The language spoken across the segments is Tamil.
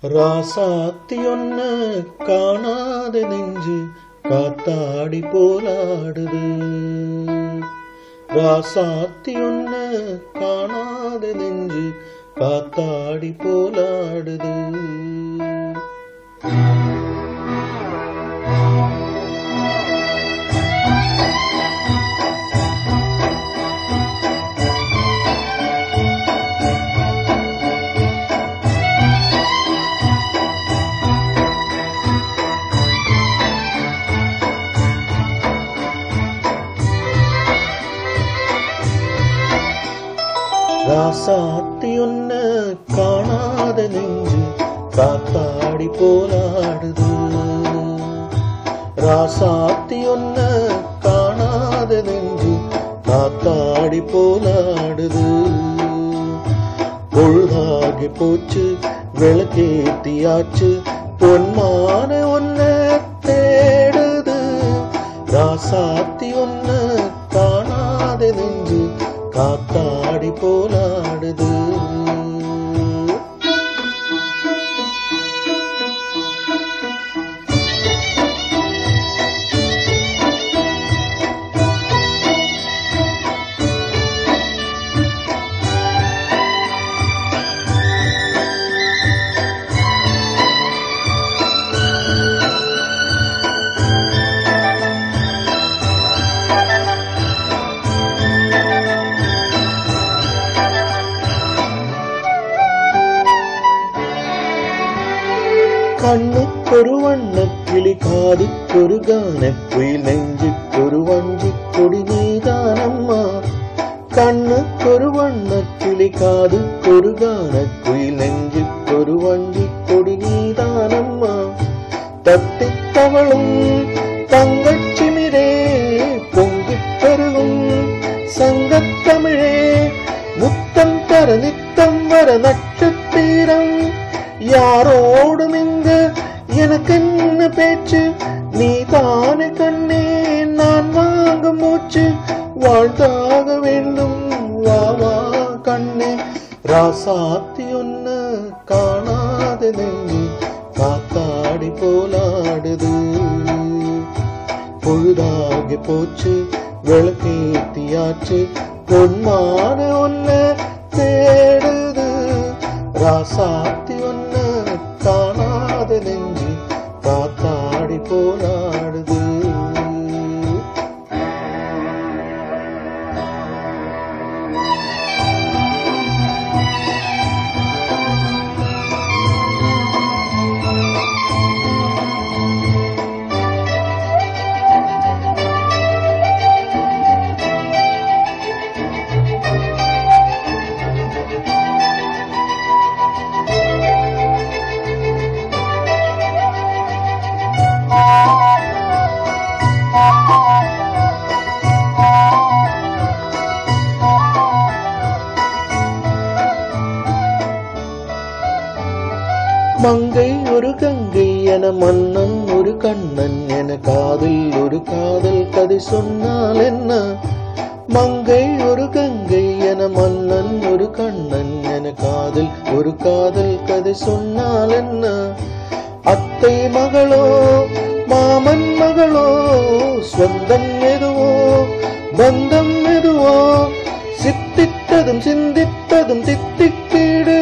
ராசாத்தி ஒன்ன காணாத நெஞ்சு காத்தாடி போலாடுது. ராசாத்தி ஒன்ன காணாத நெஞ்சு காத்தாடி போலாடுது. ராசாத்தி ஒன்ன காணாத நெஞ்சு காத்தாடி போலாடுது. ராசாத்தி ஒன்ன காணாத நெஞ்சு காத்தாடி போலாடுது. பொழுதாகி போச்சு விளக்கேத்தியாச்சு பொன்மான ஒன்ன தேடுது. ராசாத்தி ஒன்ன காணாத நெஞ்சு காத்தாடி போலாடுது. கண்ணுக்கொரு வண்ணக்கிளி காதுக்கொரு கானக்குயில் நெஞ்சுக்கொரு வஞ்சிக் கொடி நீதானம்மா. கண்ணுக்கொரு வண்ணக்கிளி காதுக்கொரு கானக்குயில் நெஞ்சுக்கொரு வஞ்சிக் கொடி நீதானம்மா. தத்தித் தவளும் தங்கச்சிமிரே பொங்கிப் பெருகும் சங்கத்தமிழே முத்தம் தர நித்தம் வர நட்சத்திரம். யாரோடும் இங்கு எனக்கு என்ன பேச்சு, நீ தானே கண்ணே நான் வாங்க மூச்சு. வாழ்ந்தாக வேண்டும் வா வா கண்ணே. ராசாத்தி ஒன்ன காணாத நெஞ்சு காத்தாடி போலாடுது. பொழுதாகி போச்சு விளக்கேத்தியாச்சு பொன்மான ஒன்ன தேடுது. ராசாத்தி ஒன்ன காணாத நெஞ்சு காத்தாடி போலாடுது. மங்கை ஒரு கங்கை என மன்னன் ஒரு கண்ணன் என காதில் ஒரு காதல் கதை சொன்னால் என்ன. மங்கை ஒரு கங்கை என மன்னன் ஒரு கண்ணன் என காதில் ஒரு காதல் கதை சொன்னால் என்ன. அத்தை மகளோ மாமன் மகளோ சொந்தம் எதுவோ பந்தம் எதுவோ சித்தித்ததும் சிந்தித்ததும் தித்திக்கீடு.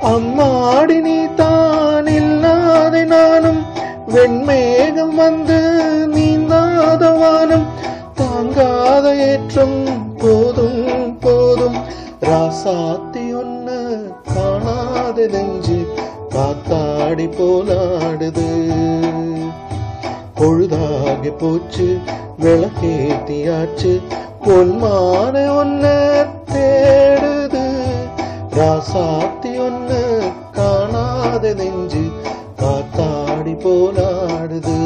அம்மாடி நீ தான் இல்லாத நானும் வெண்மேகம் வந்து நீந்தாத வானம் தாங்காத ஏற்றம் போதும் போதும். ராசாத்தி ஒன்ன காணாத நெஞ்சு காத்தாடி போலாடுது. பொழுதாகி போச்சு விளக்கேத்தியாச்சு பொன்மான ஒன்ன தேடுது. ராசாத்தி ஒன்ன காணாத நெஞ்சு காத்தாடி போலாடுது.